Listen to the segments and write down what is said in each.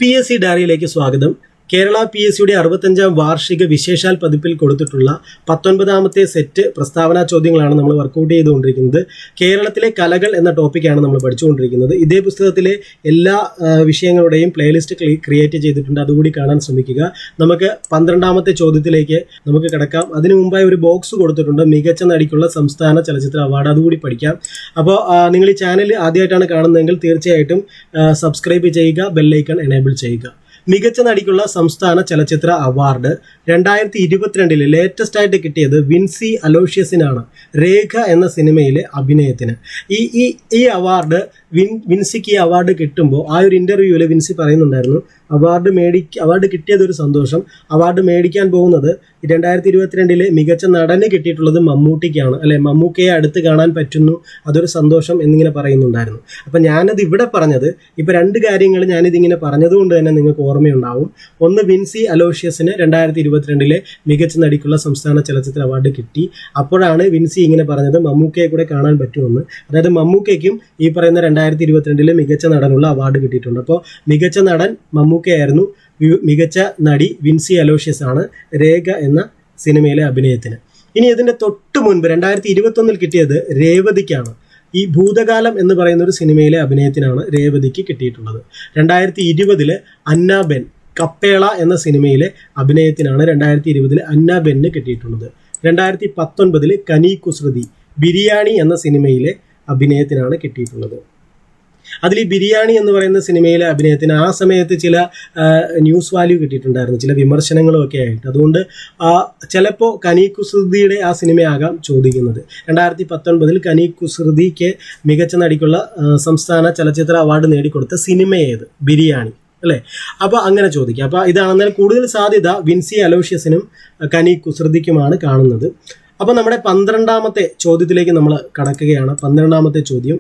PSC ഡയറിയിലേക്ക് സ്വാഗതം. കേരള PSCയുടെ 65ാം വാർഷിക വിശേഷാൽ പതിപ്പിൽ കൊടുത്തിട്ടുള്ള 19ാമത്തെ സെറ്റ് പ്രസ്താവന ചോദ്യങ്ങളാണ് നമ്മൾ വർക്കൗട്ട് ചെയ്തുകൊണ്ടിരിക്കുന്നത്. കേരളത്തിലെ കലകൾ എന്ന ടോപ്പിക്കാണ് നമ്മൾ പഠിച്ചുകൊണ്ടിരിക്കുന്നത്. ഇതേ പുസ്തകത്തിലെ എല്ലാ വിഷയങ്ങളുടെയും പ്ലേലിസ്റ്റ് ക്രിയേറ്റ് ചെയ്തിട്ടുണ്ട്, അതുകൂടി കാണാൻ ശ്രമിക്കുക. നമുക്ക് 12ാമത്തെ ചോദ്യത്തിലേക്ക് നമുക്ക് കിടക്കാം. അതിനു മുമ്പായി ഒരു ബോക്സ് കൊടുത്തിട്ടുണ്ട്, മികച്ച നടിക്കുള്ള സംസ്ഥാന ചലച്ചിത്ര അവാർഡ്, അതുകൂടി പഠിക്കാം. അപ്പോൾ നിങ്ങൾ ഈ ചാനൽ ആദ്യമായിട്ടാണ് കാണുന്നതെങ്കിൽ തീർച്ചയായിട്ടും സബ്സ്ക്രൈബ് ചെയ്യുക, ബെല്ലൈക്കൺ എനേബിൾ ചെയ്യുക. മികച്ച നടിക്കുള്ള സംസ്ഥാന ചലച്ചിത്ര അവാർഡ് 2022 ലേറ്റസ്റ്റ് ആയിട്ട് കിട്ടിയത് വിൻസി അലോഷ്യസിനാണ്, രേഖ എന്ന സിനിമയിലെ അഭിനയത്തിന്. ഈ അവാർഡ് വിൻസിക്ക് ഈ അവാർഡ് കിട്ടുമ്പോൾ ആ ഒരു ഇന്റർവ്യൂവിൽ വിൻസി പറയുന്നുണ്ടായിരുന്നു, അവാർഡ് കിട്ടിയത് ഒരു സന്തോഷം, അവാർഡ് മേടിക്കാൻ പോകുന്നത് 2022 മികച്ച നടന് കിട്ടിയിട്ടുള്ളത് മമ്മൂട്ടിക്കാണ്, അല്ലെ മമ്മൂക്കയെ അടുത്ത് കാണാൻ പറ്റുന്നു, അതൊരു സന്തോഷം എന്നിങ്ങനെ പറയുന്നുണ്ടായിരുന്നു. അപ്പം ഞാനത് ഇവിടെ പറഞ്ഞത്, ഇപ്പം രണ്ട് കാര്യങ്ങൾ ഞാനിതിങ്ങനെ പറഞ്ഞതുകൊണ്ട് തന്നെ നിങ്ങൾക്ക് ഓർമ്മയുണ്ടാവും. ഒന്ന്, വിൻസി അലോഷ്യസിന് 2022 മികച്ച നടിക്കുള്ള സംസ്ഥാന ചലച്ചിത്ര അവാർഡ് കിട്ടി. അപ്പോഴാണ് വിൻസി ഇങ്ങനെ പറഞ്ഞത് മമ്മൂക്കയെ കൂടെ കാണാൻ പറ്റുമെന്ന്. അതായത് മമ്മൂക്കയ്ക്കും ഈ പറയുന്ന 2022 മികച്ച നടനുള്ള അവാർഡ് കിട്ടിയിട്ടുണ്ട്. അപ്പോൾ മികച്ച നടൻ മമ്മൂക്കയായിരുന്നു, മികച്ച നടി വിൻസി അലോഷ്യസ് ആണ് രേഖ എന്ന സിനിമയിലെ അഭിനയത്തിന്. ഇനി ഇതിന്റെ തൊട്ട് മുൻപ് 2021 കിട്ടിയത് രേവതിക്കാണ്. ഈ ഭൂതകാലം എന്ന് പറയുന്ന ഒരു സിനിമയിലെ അഭിനയത്തിനാണ് രേവതിക്ക് കിട്ടിയിട്ടുള്ളത്. 2020 അന്നാബെൻ കപ്പേള എന്ന സിനിമയിലെ അഭിനയത്തിനാണ് 2020 അന്നാബെന്നിന് കിട്ടിയിട്ടുള്ളത്. 2019 കനി കുസൃതി ബിരിയാണി എന്ന സിനിമയിലെ അഭിനയത്തിനാണ് കിട്ടിയിട്ടുള്ളത്. അതിൽ ഈ ബിരിയാണി എന്ന് പറയുന്ന സിനിമയിലെ അഭിനയത്തിന് ആ സമയത്ത് ചില ന്യൂസ് വാല്യൂ കിട്ടിയിട്ടുണ്ടായിരുന്നു, ചില വിമർശനങ്ങളും ഒക്കെ ആയിട്ട്. അതുകൊണ്ട് ചിലപ്പോൾ കനി കുസൃതിയുടെ ആ സിനിമയാകാം ചോദിക്കുന്നത്. 2019 കനി കുസൃതിക്ക് മികച്ച നടിക്കുള്ള സംസ്ഥാന ചലച്ചിത്ര അവാർഡ് നേടിക്കൊടുത്ത സിനിമ ഏത്? ബിരിയാണി അല്ലേ? അപ്പോൾ അങ്ങനെ ചോദിക്കുക. അപ്പോൾ ഇതാണെന്നാൽ കൂടുതൽ സാധ്യത വിൻസി അലോഷ്യസിനും കനി കുസൃതിക്കുമാണ് കാണുന്നത്. അപ്പോൾ നമ്മുടെ 12ാമത്തെ ചോദ്യത്തിലേക്ക് നമ്മൾ കടക്കുകയാണ്. 12ാമത്തെ ചോദ്യം,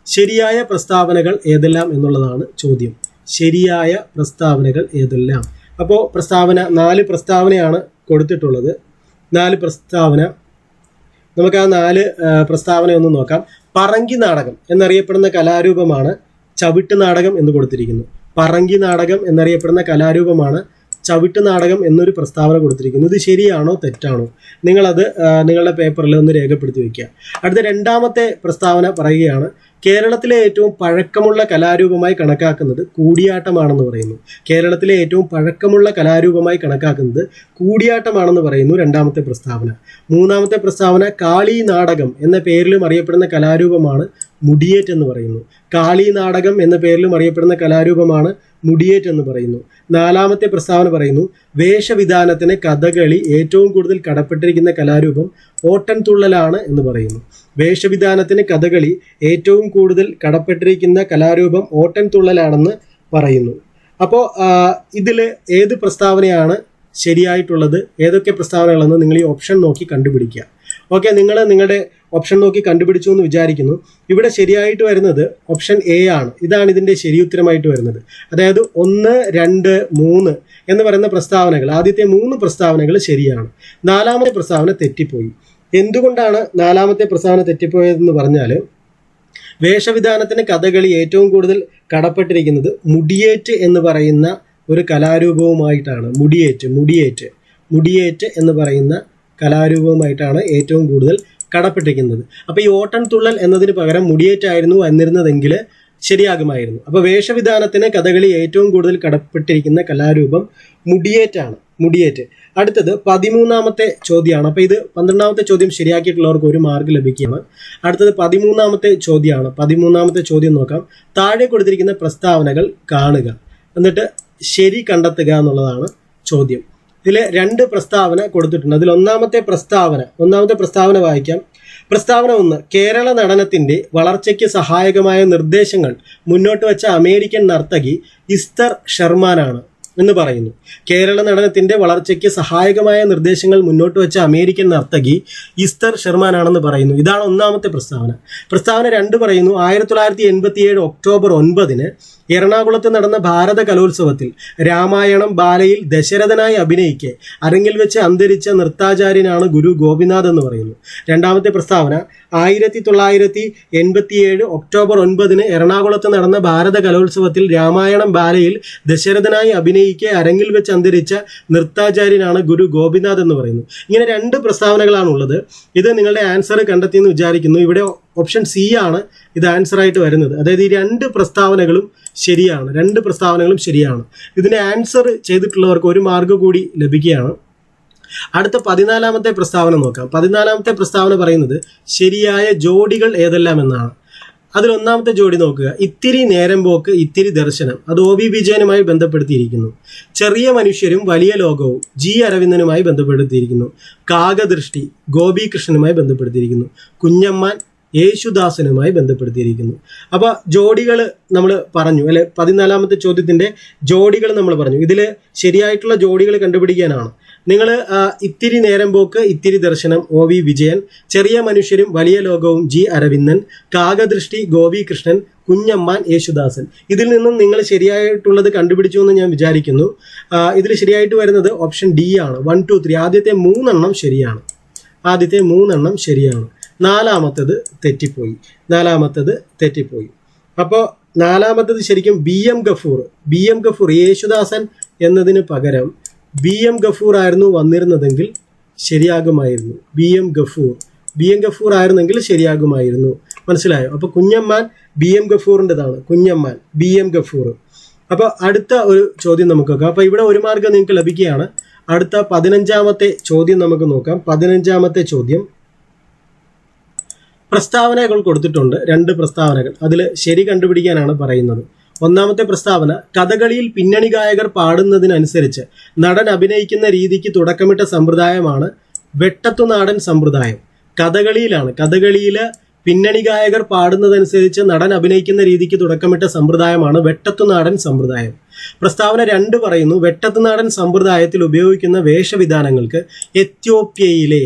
ശരിയായ പ്രസ്താവനകൾ ഏതെല്ലാം എന്നുള്ളതാണ് ചോദ്യം. ശരിയായ പ്രസ്താവനകൾ ഏതെല്ലാം? അപ്പോൾ 4 പ്രസ്താവനയാണ് കൊടുത്തിട്ടുള്ളത്. 4 പ്രസ്താവന, നമുക്ക് ആ 4 പ്രസ്താവന ഒന്ന് നോക്കാം. പറങ്കി നാടകം എന്നറിയപ്പെടുന്ന കലാരൂപമാണ് ചവിട്ട് നാടകം എന്ന് കൊടുത്തിരിക്കുന്നു. പറങ്കി നാടകം എന്നറിയപ്പെടുന്ന കലാരൂപമാണ് ചവിട്ട് നാടകം എന്നൊരു പ്രസ്താവന കൊടുത്തിരിക്കുന്നു. ഇത് ശരിയാണോ തെറ്റാണോ? നിങ്ങളത് നിങ്ങളുടെ പേപ്പറിൽ ഒന്ന് രേഖപ്പെടുത്തി വയ്ക്കുക. അടുത്ത 2ാമത്തെ പ്രസ്താവന പറയുകയാണ്, കേരളത്തിലെ ഏറ്റവും പഴക്കമുള്ള കലാരൂപമായി കണക്കാക്കുന്നത് കൂടിയാട്ടമാണെന്ന് പറയുന്നു. കേരളത്തിലെ ഏറ്റവും പഴക്കമുള്ള കലാരൂപമായി കണക്കാക്കുന്നത് കൂടിയാട്ടമാണെന്ന് പറയുന്നു 2ാമത്തെ പ്രസ്താവന. 3ാമത്തെ പ്രസ്താവന, കാളി നാടകം എന്ന പേരിലും അറിയപ്പെടുന്ന കലാരൂപമാണ് മുടിയേറ്റ് എന്ന് പറയുന്നു. കാളി നാടകം എന്ന പേരിലും അറിയപ്പെടുന്ന കലാരൂപമാണ് മുടിയേറ്റ് എന്ന് പറയുന്നു. 4ാമത്തെ പ്രസ്താവന പറയുന്നു, വേഷവിധാനത്തിന് കഥകളി ഏറ്റവും കൂടുതൽ കടപ്പെട്ടിരിക്കുന്ന കലാരൂപം ഓട്ടൻതുള്ളലാണ് എന്ന് പറയുന്നു. വേഷവിധാനത്തിന് കഥകളി ഏറ്റവും കൂടുതൽ കടപ്പെട്ടിരിക്കുന്ന കലാരൂപം ഓട്ടൻതുള്ളലാണെന്ന് പറയുന്നു. അപ്പോൾ ഇതിൽ ഏത് പ്രസ്താവനയാണ് ശരിയായിട്ടുള്ളത്, ഏതൊക്കെ പ്രസ്താവനകളെന്ന് നിങ്ങൾ ഈ ഓപ്ഷൻ നോക്കി കണ്ടുപിടിക്കുക. ഓക്കെ, നിങ്ങൾ നിങ്ങളുടെ ഓപ്ഷൻ നോക്കി കണ്ടുപിടിച്ചു എന്ന് വിചാരിക്കുന്നു. ഇവിടെ ശരിയായിട്ട് വരുന്നത് ഓപ്ഷൻ എ ആണ്. ഇതാണ് ഇതിൻ്റെ ശരിയുത്തരമായിട്ട് വരുന്നത്. അതായത് 1, 2, 3 എന്ന് പറയുന്ന പ്രസ്താവനകൾ, ആദ്യത്തെ 3 പ്രസ്താവനകൾ ശരിയാണ്. 4ാമത്തെ പ്രസ്താവന തെറ്റിപ്പോയി. എന്തുകൊണ്ടാണ് 4ാമത്തെ പ്രസ്താവന തെറ്റിപ്പോയതെന്ന് പറഞ്ഞാൽ, വേഷവിധാനത്തിന് കഥകളി ഏറ്റവും കൂടുതൽ കടപ്പെട്ടിരിക്കുന്നത് മുടിയേറ്റ് എന്ന് പറയുന്ന ഒരു കലാരൂപവുമായിട്ടാണ്. മുടിയേറ്റ് എന്ന് പറയുന്ന കലാരൂപവുമായിട്ടാണ് ഏറ്റവും കൂടുതൽ കടപ്പെട്ടിരിക്കുന്നത്. അപ്പോൾ ഈ ഓട്ടൻതുള്ളൽ എന്നതിന് പകരം മുടിയേറ്റായിരുന്നു വന്നിരുന്നതെങ്കിൽ ശരിയാകുമായിരുന്നു. അപ്പോൾ വേഷവിധാനത്തിന് കഥകളി ഏറ്റവും കൂടുതൽ കടപ്പെട്ടിരിക്കുന്ന കലാരൂപം മുടിയേറ്റ്. അടുത്തത് 13ാമത്തെ ചോദ്യമാണ്. അപ്പോൾ ഇത് 12ാമത്തെ ചോദ്യം ശരിയാക്കിയിട്ടുള്ളവർക്ക് 1 മാർക്ക് ലഭിക്കുകയാണ്. അടുത്തത് 13ാമത്തെ ചോദ്യമാണ്. 13ാമത്തെ ചോദ്യം നോക്കാം. താഴെ കൊടുത്തിരിക്കുന്ന പ്രസ്താവനകൾ കാണുക, എന്നിട്ട് ശരി കണ്ടെത്തുക എന്നുള്ളതാണ് ചോദ്യം. ഇതിൽ 2 പ്രസ്താവന കൊടുത്തിട്ടുണ്ട്. അതിൽ ഒന്നാമത്തെ പ്രസ്താവന വായിക്കാം. പ്രസ്താവന 1, കേരള നടനത്തിന്റെ വളർച്ചയ്ക്ക് സഹായകമായ നിർദ്ദേശങ്ങൾ മുന്നോട്ട് വെച്ച അമേരിക്കൻ നർത്തകി ഇസ്തർ ഷെർമാനാണ് എന്ന് പറയുന്നു. കേരള നടനത്തിന്റെ വളർച്ചയ്ക്ക് സഹായകമായ നിർദ്ദേശങ്ങൾ മുന്നോട്ട് വെച്ച അമേരിക്കൻ നർത്തകി ഇസ്തർ ഷെർമാനാണെന്ന് പറയുന്നു. ഇതാണ് ഒന്നാമത്തെ പ്രസ്താവന. പ്രസ്താവന 2 പറയുന്നു, 1987 ഒക്ടോബർ 9 എറണാകുളത്ത് നടന്ന ഭാരത കലോത്സവത്തിൽ രാമായണം ബാലയിൽ ദശരഥനായി അഭിനയിക്കെ അരങ്ങിൽ വെച്ച് അന്തരിച്ച നൃത്താചാര്യനാണ് ഗുരു ഗോപിനാഥ് എന്ന് പറയുന്നു. രണ്ടാമത്തെ പ്രസ്താവന 1987 ഒക്ടോബർ 9 എറണാകുളത്ത് നടന്ന ഭാരത കലോത്സവത്തിൽ രാമായണം ബാലയിൽ ദശരഥനായി അഭിനയിക്കെ അരങ്ങിൽ വെച്ച് അന്തരിച്ച നൃത്താചാര്യനാണ് ഗുരു ഗോപിനാഥ് എന്ന് പറയുന്നു. ഇങ്ങനെ 2 പ്രസ്താവനകളാണുള്ളത്. ഇത് നിങ്ങളുടെ ആൻസർ കണ്ടെത്തിയെന്ന് വിചാരിക്കുന്നു. ഇവിടെ ഓപ്ഷൻ സി ആണ് ഇത് ആൻസർ ആയിട്ട് വരുന്നത്. അതായത് ഈ 2 പ്രസ്താവനകളും ശരിയാണ്. 2 പ്രസ്താവനകളും ശരിയാണ്. ഇതിന്റെ ആൻസർ ചെയ്തിട്ടുള്ളവർക്ക് 1 മാർക്ക് കൂടി ലഭിക്കുകയാണ്. അടുത്ത 14ാമത്തെ പ്രസ്താവന നോക്കാം. 14ാമത്തെ പ്രസ്താവന പറയുന്നത് ശരിയായ ജോഡികൾ ഏതെല്ലാം എന്നാണ്. അതിൽ 1ാമത്തെ ജോഡി നോക്കുക. ഇത്തിരി നേരം പോക്ക് ഇത്തിരി ദർശനം. അത് OV വിജയനുമായി ബന്ധപ്പെടുത്തിയിരിക്കുന്നു. ചെറിയ മനുഷ്യരും വലിയ ലോകവും ജി അരവിന്ദനുമായി ബന്ധപ്പെടുത്തിയിരിക്കുന്നു. കാകദൃഷ്ടി ഗോപികൃഷ്ണനുമായി ബന്ധപ്പെടുത്തിയിരിക്കുന്നു. കുഞ്ഞമ്മാൻ യേശുദാസനുമായി ബന്ധപ്പെടുത്തിയിരിക്കുന്നു. അപ്പോൾ ജോഡികൾ നമ്മൾ പറഞ്ഞു അല്ലെ. 14ാമത്തെ ചോദ്യത്തിന്റെ ജോഡികൾ നമ്മൾ പറഞ്ഞു. ഇതിൽ ശരിയായിട്ടുള്ള ജോഡികൾ കണ്ടുപിടിക്കാനാണ്. നിങ്ങൾ ഇത്തിരി നേരം പോക്ക് ഇത്തിരി ദർശനം OV വിജയൻ, ചെറിയ മനുഷ്യരും വലിയ ലോകവും ജി അരവിന്ദൻ, കാകദൃഷ്ടി ഗോപികൃഷ്ണൻ, കുഞ്ഞമ്മാൻ യേശുദാസൻ. ഇതിൽ നിന്നും നിങ്ങൾ ശരിയായിട്ടുള്ളത് കണ്ടുപിടിച്ചു എന്ന് ഞാൻ വിചാരിക്കുന്നു. ഇതിൽ ശരിയായിട്ട് വരുന്നത് ഓപ്ഷൻ ഡി ആണ്. 1, 2, 3 ആദ്യത്തെ 3 എണ്ണം ശരിയാണ്. ആദ്യത്തെ 3 എണ്ണം ശരിയാണ്. 4ാമത്തത് തെറ്റിപ്പോയി. അപ്പോൾ 4ാമത്തത് ശരിക്കും BM ഗഫൂർ യേശുദാസൻ എന്നതിന് പകരം BM ഗഫൂർ ആയിരുന്നു വന്നിരുന്നതെങ്കിൽ ശരിയാകുമായിരുന്നു. BM ഗഫൂർ ആയിരുന്നെങ്കിൽ ശരിയാകുമായിരുന്നു. മനസ്സിലായോ? അപ്പോൾ കുഞ്ഞമ്മാൻ BM ഗഫൂറിൻ്റെതാണ്. കുഞ്ഞമ്മാൻ BM ഗഫൂർ. അപ്പോൾ അടുത്ത ഒരു ചോദ്യം നമുക്ക് നോക്കാം. അപ്പോൾ ഇവിടെ 1 മാർക്ക് നിങ്ങൾക്ക് ലഭിക്കുകയാണ്. അടുത്ത 15ാമത്തെ ചോദ്യം നമുക്ക് നോക്കാം. 15ാമത്തെ ചോദ്യം പ്രസ്താവനകൾ കൊടുത്തിട്ടുണ്ട്. 2 പ്രസ്താവനകൾ. അതിൽ ശരി കണ്ടുപിടിക്കാനാണ് പറയുന്നത്. 1ാമത്തെ പ്രസ്താവന കഥകളിയിൽ പിന്നണി ഗായകർ പാടുന്നതിനനുസരിച്ച് നടൻ അഭിനയിക്കുന്ന രീതിക്ക് തുടക്കമിട്ട സമ്പ്രദായമാണ് വെട്ടത്തുനാടൻ സമ്പ്രദായം. കഥകളിയിൽ പിന്നണി ഗായകർ പാടുന്നതനുസരിച്ച് നടൻ അഭിനയിക്കുന്ന രീതിക്ക് തുടക്കമിട്ട സമ്പ്രദായമാണ് വെട്ടത്തുനാടൻ സമ്പ്രദായം. പ്രസ്താവന 2 പറയുന്നു വെട്ടത്തുനാടൻ സമ്പ്രദായത്തിൽ ഉപയോഗിക്കുന്ന വേഷവിധാനങ്ങൾക്ക് എത്യോപ്യയിലെ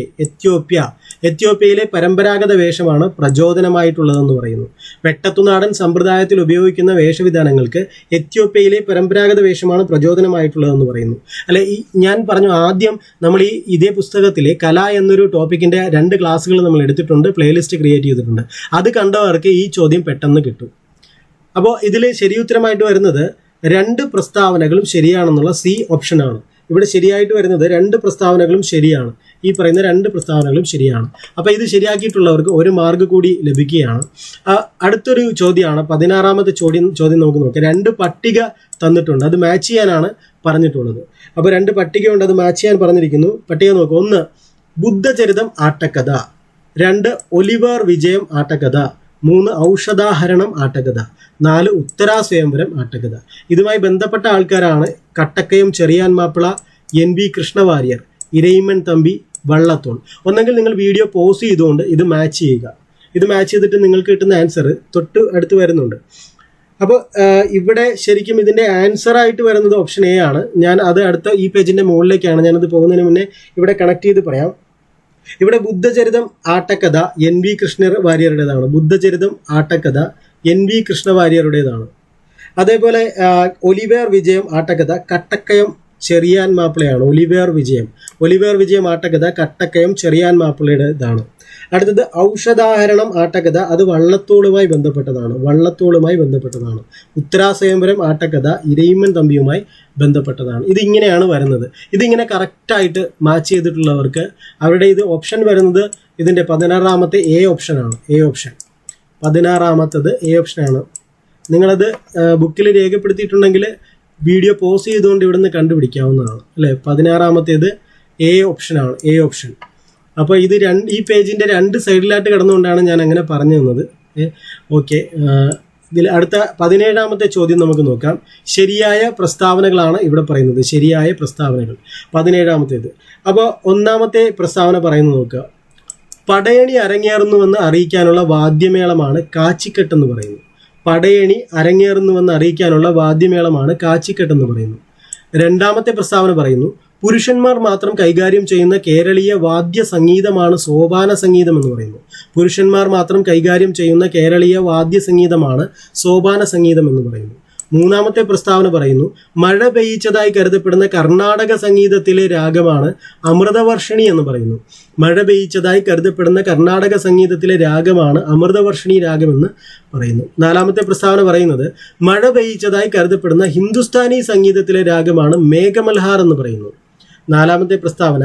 പരമ്പരാഗത വേഷമാണ് പ്രചോദനമായിട്ടുള്ളതെന്ന് പറയുന്നു. വെട്ടത്തുനാടൻ സമ്പ്രദായത്തിൽ ഉപയോഗിക്കുന്ന വേഷവിധാനങ്ങൾക്ക് എത്യോപ്യയിലെ പരമ്പരാഗത വേഷമാണ് പ്രചോദനമായിട്ടുള്ളതെന്ന് പറയുന്നു. അല്ലെ, ഞാൻ പറഞ്ഞു ആദ്യം നമ്മൾ ഇതേ പുസ്തകത്തിലെ കല എന്നൊരു ടോപ്പിക്കിന്റെ 2 ക്ലാസ്സുകൾ നമ്മൾ എടുത്തിട്ടുണ്ട്, പ്ലേലിസ്റ്റ് ക്രിയേറ്റ് ചെയ്തിട്ടുണ്ട്. അത് കണ്ടവർക്ക് ഈ ചോദ്യം പെട്ടെന്ന് കിട്ടും. അപ്പോൾ ഇതിൽ ശരിയുത്തരമായിട്ട് വരുന്നത് 2 പ്രസ്താവനകളും ശരിയാണെന്നുള്ള സി ഓപ്ഷനാണ്. ഇവിടെ ശരിയായിട്ട് വരുന്നത് 2 പ്രസ്താവനകളും ശരിയാണ്. ഈ പറയുന്ന 2 പ്രസ്താവനകളും ശരിയാണ്. അപ്പോൾ ഇത് ശരിയാക്കിയിട്ടുള്ളവർക്ക് 1 മാർക്ക് കൂടി ലഭിക്കുകയാണ്. അടുത്തൊരു ചോദ്യമാണ് 16ാമത്തെ ചോദ്യം നമുക്ക് നോക്കാം. 2 പട്ടിക തന്നിട്ടുണ്ട്, അത് മാച്ച് ചെയ്യാനാണ് പറഞ്ഞിട്ടുള്ളത്. അപ്പോൾ 2 പട്ടികയുണ്ട്, അത് മാച്ച് ചെയ്യാൻ പറഞ്ഞിരിക്കുന്നു. പട്ടിക നോക്കുക. 1 ബുദ്ധചരിതം ആട്ടക്കഥ, 2 ഒലിവർ വിജയം ആട്ടക്കഥ, 3 ഔഷധാഹരണം ആട്ടക്കഥ, 4 ഉത്തരാസ്വയംവരം ആട്ടക്കഥ. ഇതുമായി ബന്ധപ്പെട്ട ആൾക്കാരാണ് കട്ടക്കയം ചെറിയാൻ മാപ്പിള, NV കൃഷ്ണവാര്യർ, ഇരയിമ്മൻ തമ്പി, വള്ളത്തോൾ. ഒന്നെങ്കിൽ നിങ്ങൾ വീഡിയോ പോസ് ചെയ്തുകൊണ്ട് ഇത് മാച്ച് ചെയ്യുക. ഇത് മാച്ച് ചെയ്തിട്ട് നിങ്ങൾക്ക് കിട്ടുന്ന ആൻസർ തൊട്ട് അടുത്ത് വരുന്നുണ്ട്. അപ്പോൾ ഇവിടെ ശരിക്കും ഇതിൻ്റെ ആൻസറായിട്ട് വരുന്നത് ഓപ്ഷൻ എ ആണ്. ഞാൻ അത് അടുത്ത ഈ പേജിൻ്റെ മുകളിലേക്കാണ് ഞാനത് പോകുന്നതിന് മുന്നേ ഇവിടെ കണക്ട് ചെയ്ത് പറയാം. ഇവിടെ ബുദ്ധചരിതം ആട്ടക്കഥ NV കൃഷ്ണവാര്യരുടേതാണ്. ബുദ്ധചരിതം ആട്ടക്കഥ NV കൃഷ്ണവാര്യരുടേതാണ്. അതേപോലെ ഒലിവേർ വിജയം ആട്ടക്കഥ കട്ടക്കയം ചെറിയാൻ മാപ്പിളയാണ്. ഒലിവേർ വിജയം ആട്ടക്കഥ കട്ടക്കയം ചെറിയാൻ മാപ്പിളയുടേതാണ്. അടുത്തത് ഔഷധാഹരണം ആട്ടക്കഥ, അത് വള്ളത്തോളുമായി ബന്ധപ്പെട്ടതാണ്. ഉത്തരാസ്വയംവരം ആട്ടക്കഥ ഇരയിമ്മൻ തമ്പിയുമായി ബന്ധപ്പെട്ടതാണ്. ഇതിങ്ങനെയാണ് വരുന്നത്. ഇതിങ്ങനെ കറക്റ്റായിട്ട് മാച്ച് ചെയ്തിട്ടുള്ളവർക്ക് അവരുടെ ഇത് ഓപ്ഷൻ വരുന്നത് ഇതിൻ്റെ 16ാമത്തെ എ ഓപ്ഷനാണ്. 16ാമത്തത് എ ഓപ്ഷനാണ്. നിങ്ങളത് ബുക്കിൽ രേഖപ്പെടുത്തിയിട്ടുണ്ടെങ്കിൽ വീഡിയോ പോസ് ചെയ്തുകൊണ്ട് ഇവിടുന്ന് കണ്ടുപിടിക്കാവുന്നതാണ് അല്ലേ. 16ാമത്തേത് എ ഓപ്ഷനാണ്. അപ്പോൾ ഇത് ഈ പേജിൻ്റെ 2 സൈഡിലായിട്ട് കിടന്നുകൊണ്ടാണ് ഞാൻ അങ്ങനെ പറഞ്ഞു തന്നത്. ഓക്കെ, ഇതിൽ അടുത്ത 17ാമത്തെ ചോദ്യം നമുക്ക് നോക്കാം. ശരിയായ പ്രസ്താവനകളാണ് ഇവിടെ പറയുന്നത്. ശരിയായ പ്രസ്താവനകൾ 17ാമത്തേത്. അപ്പോൾ 1ാമത്തെ പ്രസ്താവന പറയുന്നത് നോക്കുക. പടയണി അരങ്ങേറുന്നുവെന്ന് അറിയിക്കാനുള്ള വാദ്യമേളമാണ് കാച്ചിക്കെട്ടെന്ന് പറയുന്നു. പടയണി അരങ്ങേറുന്നുവെന്ന് അറിയിക്കാനുള്ള വാദ്യമേളമാണ് കാച്ചിക്കെട്ടെന്ന് പറയുന്നു. 2ാമത്തെ പ്രസ്താവന പറയുന്നു പുരുഷന്മാർ മാത്രം കൈകാര്യം ചെയ്യുന്ന കേരളീയ വാദ്യ സംഗീതമാണ് സോപാന സംഗീതം എന്ന് പറയുന്നു. പുരുഷന്മാർ മാത്രം കൈകാര്യം ചെയ്യുന്ന കേരളീയ വാദ്യ സംഗീതമാണ് സോപാന സംഗീതം എന്ന് പറയുന്നു. മൂന്നാമത്തെ പ്രസ്താവന പറയുന്നു മഴ പെയ്യിച്ചതായി കരുതപ്പെടുന്ന കർണാടക സംഗീതത്തിലെ രാഗമാണ് അമൃതവർഷിണി എന്ന് പറയുന്നു. മഴ പെയ്യിച്ചതായി കരുതപ്പെടുന്ന കർണാടക സംഗീതത്തിലെ രാഗമാണ് അമൃതവർഷിണി രാഗമെന്ന് പറയുന്നു. നാലാമത്തെ പ്രസ്താവന പറയുന്നത് മഴ പെയ്യിച്ചതായി കരുതപ്പെടുന്ന ഹിന്ദുസ്ഥാനി സംഗീതത്തിലെ രാഗമാണ് മേഘമൽഹാർ എന്ന് പറയുന്നു. നാലാമത്തെ പ്രസ്താവന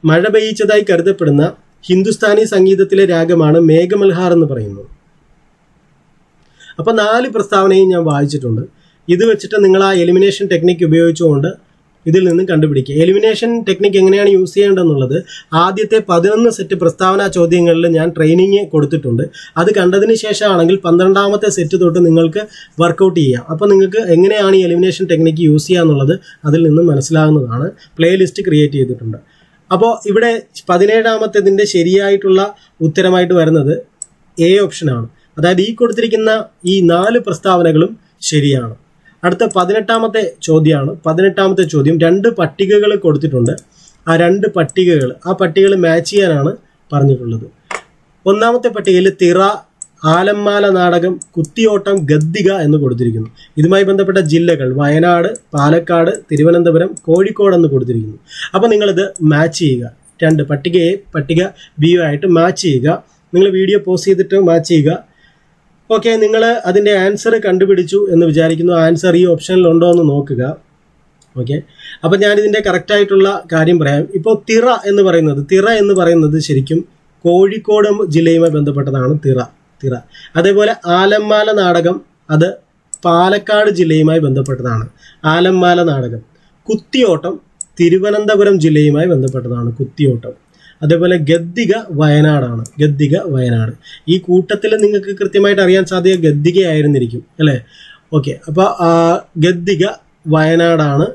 മഴ പെയ്യിച്ചതായി കരുതപ്പെടുന്ന ഹിന്ദുസ്ഥാനി സംഗീതത്തിലെ രാഗമാണ് മേഘമൽഹാർ എന്ന് പറയുന്നു. അപ്പോൾ 4 പ്രസ്താവനയും ഞാൻ വായിച്ചിട്ടുണ്ട്. ഇത് വെച്ചിട്ട് നിങ്ങൾ ആ എലിമിനേഷൻ ടെക്നിക്ക് ഉപയോഗിച്ചുകൊണ്ട് ഇതിൽ നിന്ന് കണ്ടുപിടിക്കുക. എലിമിനേഷൻ ടെക്നിക്ക് എങ്ങനെയാണ് യൂസ് ചെയ്യേണ്ടതെന്നുള്ളത് ആദ്യത്തെ 11 സെറ്റ് പ്രസ്താവന ചോദ്യങ്ങളിൽ ഞാൻ ട്രെയിനിങ് കൊടുത്തിട്ടുണ്ട്. അത് കണ്ടതിന് ശേഷമാണെങ്കിൽ 12ാമത്തെ സെറ്റ് തൊട്ട് നിങ്ങൾക്ക് വർക്കൗട്ട് ചെയ്യാം. അപ്പോൾ നിങ്ങൾക്ക് എങ്ങനെയാണ് ഈ എലിമിനേഷൻ ടെക്നിക്ക് യൂസ് ചെയ്യുക എന്നുള്ളത് അതിൽ നിന്ന് മനസ്സിലാകുന്നതാണ്. പ്ലേലിസ്റ്റ് ക്രിയേറ്റ് ചെയ്തിട്ടുണ്ട്. അപ്പോൾ ഇവിടെ 17ാമത്തേതിൻ്റെ ശരിയായിട്ടുള്ള ഉത്തരമായിട്ട് വരുന്നത് എ ഓപ്ഷനാണ്. അതായത് ഈ കൊടുത്തിരിക്കുന്ന ഈ 4 പ്രസ്താവനകളും ശരിയാണ്. അടുത്ത 18ാമത്തെ ചോദ്യമാണ്. 18ാമത്തെ ചോദ്യം 2 പട്ടികകൾ കൊടുത്തിട്ടുണ്ട്. ആ 2 പട്ടികകൾ മാച്ച് ചെയ്യാനാണ് പറഞ്ഞിട്ടുള്ളത്. ഒന്നാമത്തെ പട്ടികയിൽ തിറ, ആലമ്മാല നാടകം, കുത്തിയോട്ടം, ഗദ്ദിക എന്ന് കൊടുത്തിരിക്കുന്നു. ഇതുമായി ബന്ധപ്പെട്ട ജില്ലകൾ വയനാട്, പാലക്കാട്, തിരുവനന്തപുരം, കോഴിക്കോട് എന്ന് കൊടുത്തിരിക്കുന്നു. അപ്പോൾ നിങ്ങളിത് മാച്ച് ചെയ്യുക. 2 പട്ടിക എ, പട്ടിക ബി ആയിട്ട് മാച്ച് ചെയ്യുക. നിങ്ങൾ വീഡിയോ പോസ് ചെയ്തിട്ട് മാച്ച് ചെയ്യുക. ഓക്കെ, നിങ്ങൾ അതിൻ്റെ ആൻസർ കണ്ടുപിടിച്ചു എന്ന് വിചാരിക്കുന്നു. ആൻസർ ഈ ഓപ്ഷനിൽ ഉണ്ടോ എന്ന് നോക്കുക. ഓക്കെ, അപ്പോൾ ഞാനിതിൻ്റെ കറക്റ്റായിട്ടുള്ള കാര്യം പറയാം. ഇപ്പോൾ തിറ എന്ന് പറയുന്നത് ശരിക്കും കോഴിക്കോട് ജില്ലയുമായി ബന്ധപ്പെട്ടതാണ്. തിറ. അതേപോലെ ആലമ്മാല നാടകം അത് പാലക്കാട് ജില്ലയുമായി ബന്ധപ്പെട്ടതാണ്. ആലമ്മാല നാടകം. കുത്തിയോട്ടം തിരുവനന്തപുരം ജില്ലയുമായി ബന്ധപ്പെട്ടതാണ്. കുത്തിയോട്ടം. അതേപോലെ ഗദ്ദിക വയനാട്. ഈ കൂട്ടത്തിൽ നിങ്ങൾക്ക് കൃത്യമായിട്ട് അറിയാൻ സാധ്യത ഗദ്ദിക ആയിരുന്നിരിക്കും അല്ലേ? ഓക്കെ, അപ്പോൾ ഗദ്ദിക വയനാടാണ്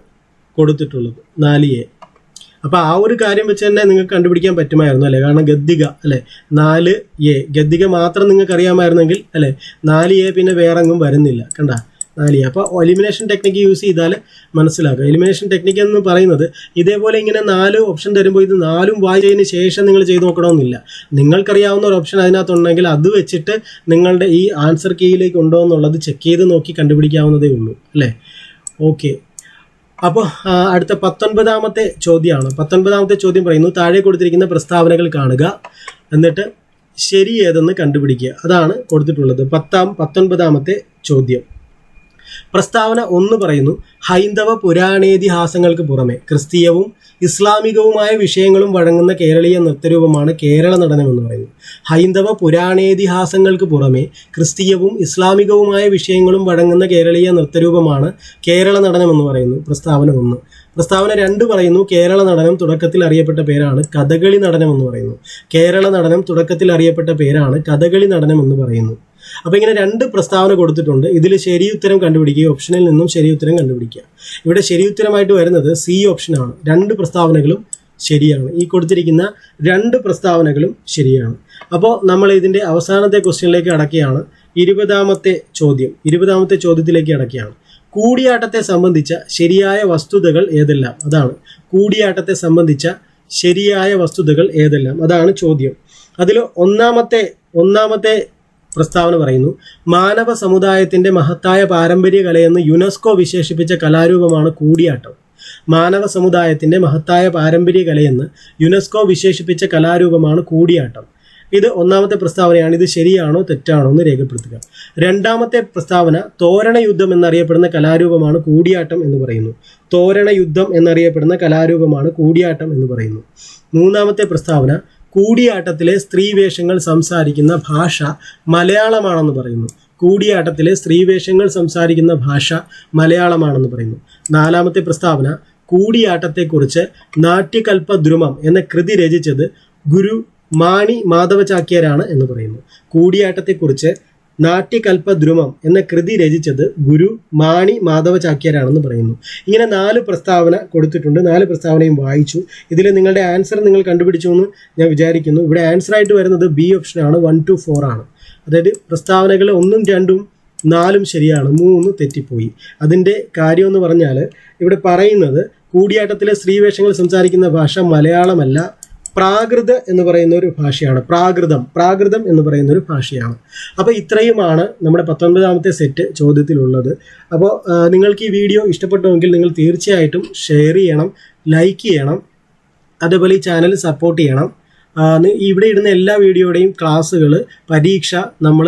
കൊടുത്തിട്ടുള്ളത് 4A. അപ്പോൾ ആ ഒരു കാര്യം വെച്ച് തന്നെ നിങ്ങൾക്ക് കണ്ടുപിടിക്കാൻ പറ്റുമായിരുന്നു അല്ലേ? കാരണം ഗദ്ദിക അല്ലേ 4A, ഗദ്ദിക മാത്രം നിങ്ങൾക്ക് അറിയാമായിരുന്നെങ്കിൽ അല്ലേ 4A പിന്നെ വേറെ എങ്ങും വരുന്നില്ല. കണ്ട 4A. അപ്പോൾ എലിമിനേഷൻ ടെക്നിക്ക് യൂസ് ചെയ്താൽ മനസ്സിലാക്കുക. എലിമിനേഷൻ ടെക്നിക്ക് എന്ന് പറയുന്നത് ഇതേപോലെ ഇങ്ങനെ 4 ഓപ്ഷൻ തരുമ്പോൾ ഇത് 4ഉം വായിച്ചതിന് ശേഷം നിങ്ങൾ ചെയ്ത് നോക്കണമെന്നില്ല. നിങ്ങൾക്കറിയാവുന്ന ഒരു ഓപ്ഷൻ അതിനകത്തുണ്ടെങ്കിൽ അത് വെച്ചിട്ട് നിങ്ങളുടെ ഈ ആൻസർ കീയിലേക്ക് ഉണ്ടോ എന്നുള്ളത് ചെക്ക് ചെയ്ത് നോക്കി കണ്ടുപിടിക്കാവുന്നതേ ഉള്ളൂ അല്ലേ? ഓക്കെ, അപ്പോൾ അടുത്ത 19ാമത്തെ ചോദ്യമാണ്. 19ാമത്തെ ചോദ്യം പറയുന്നു താഴെ കൊടുത്തിരിക്കുന്ന പ്രസ്താവനകൾ കാണുക, എന്നിട്ട് ശരി ഏതെന്ന് കണ്ടുപിടിക്കുക. അതാണ് കൊടുത്തിട്ടുള്ളത്. 19ാമത്തെ ചോദ്യം. പ്രസ്താവന 1 പറയുന്നു ഹൈന്ദവ പുരാണേതിഹാസങ്ങൾക്ക് പുറമെ ക്രിസ്തീയവും ഇസ്ലാമികവുമായ വിഷയങ്ങളും വഴങ്ങുന്ന കേരളീയ നൃത്തരൂപമാണ് കേരള നടനം എന്ന് പറയുന്നു. ഹൈന്ദവ പുരാണേതിഹാസങ്ങൾക്ക് പുറമെ ക്രിസ്തീയവും ഇസ്ലാമികവുമായ വിഷയങ്ങളും വഴങ്ങുന്ന കേരളീയ നൃത്തരൂപമാണ് കേരള നടനം എന്ന് പറയുന്നു. പ്രസ്താവന 1. പ്രസ്താവന 2 പറയുന്നു കേരള നടനം തുടക്കത്തിൽ അറിയപ്പെട്ട പേരാണ് കഥകളി നടനം എന്ന് പറയുന്നു. കേരള നടനം തുടക്കത്തിൽ അറിയപ്പെട്ട പേരാണ് കഥകളി നടനം എന്ന് പറയുന്നു. അപ്പോൾ ഇങ്ങനെ 2 പ്രസ്താവന കൊടുത്തിട്ടുണ്ട്. ഇതിൽ ശരി ഉത്തരം കണ്ടുപിടിക്കുക. ഓപ്ഷനിൽ നിന്നും ശരി ഉത്തരം കണ്ടുപിടിക്കുക. ഇവിടെ ശരി ഉത്തരമായിട്ട് വരുന്നത് സി ഓപ്ഷനാണ്. 2 പ്രസ്താവനകളും ശരിയാണ്. ഈ കൊടുത്തിരിക്കുന്ന 2 പ്രസ്താവനകളും ശരിയാണ്. അപ്പോൾ നമ്മൾ ഇതിൻ്റെ അവസാനത്തെ ക്വസ്റ്റ്യനിലേക്ക് അടക്കുകയാണ്. 20ാമത്തെ ചോദ്യത്തിലേക്ക് അടക്കുകയാണ്. കൂടിയാട്ടത്തെ സംബന്ധിച്ച ശരിയായ വസ്തുതകൾ ഏതെല്ലാം? അതാണ് കൂടിയാട്ടത്തെ സംബന്ധിച്ച ശരിയായ വസ്തുതകൾ ഏതെല്ലാം? അതാണ് ചോദ്യം. അതിൽ ഒന്നാമത്തെ പ്രസ്താവന പറയുന്നു മാനവ സമുദായത്തിൻ്റെ മഹത്തായ പാരമ്പര്യ കലയെന്ന് യുനെസ്കോ വിശേഷിപ്പിച്ച കലാരൂപമാണ് കൂടിയാട്ടം. മാനവ സമുദായത്തിൻ്റെ മഹത്തായ പാരമ്പര്യ കലയെന്ന് യുനെസ്കോ വിശേഷിപ്പിച്ച കലാരൂപമാണ് കൂടിയാട്ടം. ഇത് ഒന്നാമത്തെ പ്രസ്താവനയാണ്. ഇത് ശരിയാണോ തെറ്റാണോ എന്ന് രേഖപ്പെടുത്തുക. 2ാമത്തെ പ്രസ്താവന തോരണ യുദ്ധം എന്നറിയപ്പെടുന്ന കലാരൂപമാണ് കൂടിയാട്ടം എന്ന് പറയുന്നു. തോരണ യുദ്ധം എന്നറിയപ്പെടുന്ന കലാരൂപമാണ് കൂടിയാട്ടം എന്ന് പറയുന്നു. 3ാമത്തെ പ്രസ്താവന കൂടിയാട്ടത്തിലെ സ്ത്രീവേഷങ്ങൾ സംസാരിക്കുന്ന ഭാഷ മലയാളമാണെന്ന് പറയുന്നു. കൂടിയാട്ടത്തിലെ സ്ത്രീവേഷങ്ങൾ സംസാരിക്കുന്ന ഭാഷ മലയാളമാണെന്ന് പറയുന്നു. 4ാമത്തെ പ്രസ്താവന കൂടിയാട്ടത്തെക്കുറിച്ച് നാട്യകൽപദ്രുമം എന്ന കൃതി രചിച്ചത് ഗുരു മാണി മാധവ ചാക്യാരാണ് എന്ന് പറയുന്നു. കൂടിയാട്ടത്തെക്കുറിച്ച് നാട്യകൽപദ്രുമം എന്ന കൃതി രചിച്ചത് ഗുരു മാണി മാധവ ചാക്യാരാണെന്ന് പറയുന്നു. ഇങ്ങനെ 4 പ്രസ്താവന കൊടുത്തിട്ടുണ്ട്. 4 പ്രസ്താവനയും വായിച്ചു. ഇതിൽ നിങ്ങളുടെ ആൻസർ നിങ്ങൾ കണ്ടുപിടിച്ചു എന്ന് ഞാൻ വിചാരിക്കുന്നു. ഇവിടെ ആൻസറായിട്ട് വരുന്നത് ബി ഓപ്ഷനാണ്. 1 to 4 ആണ്. അതായത് പ്രസ്താവനകൾ 1ഉം 2ഉം 4ഉം ശരിയാണ്, 3 തെറ്റിപ്പോയി. അതിൻ്റെ കാര്യമെന്ന് പറഞ്ഞാൽ ഇവിടെ പറയുന്നത് കൂടിയാട്ടത്തിലെ സ്ത്രീവേഷങ്ങൾ സംസാരിക്കുന്ന ഭാഷ മലയാളമല്ല, പ്രാകൃത എന്ന് പറയുന്ന ഒരു ഭാഷയാണ്. പ്രാകൃതം എന്ന് പറയുന്ന ഒരു ഭാഷയാണ്. അപ്പോൾ ഇത്രയുമാണ് നമ്മുടെ 19ാമത്തെ സെറ്റ് ചോദ്യത്തിലുള്ളത്. അപ്പോൾ നിങ്ങൾക്ക് ഈ വീഡിയോ ഇഷ്ടപ്പെട്ടുവെങ്കിൽ നിങ്ങൾ തീർച്ചയായിട്ടും ഷെയർ ചെയ്യണം, ലൈക്ക് ചെയ്യണം, അതേപോലെ ഈ ചാനൽ സപ്പോർട്ട് ചെയ്യണം. ഇവിടെ ഇടുന്ന എല്ലാ വീഡിയോയുടെയും ക്ലാസ്സുകൾ, പരീക്ഷ നമ്മൾ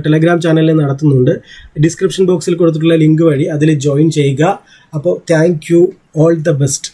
ടെലഗ്രാം ചാനലിൽ നടത്തുന്നുണ്ട്. ഡിസ്ക്രിപ്ഷൻ ബോക്സിൽ കൊടുത്തിട്ടുള്ള ലിങ്ക് വഴി അതിൽ ജോയിൻ ചെയ്യുക. അപ്പോൾ thank you, all the best.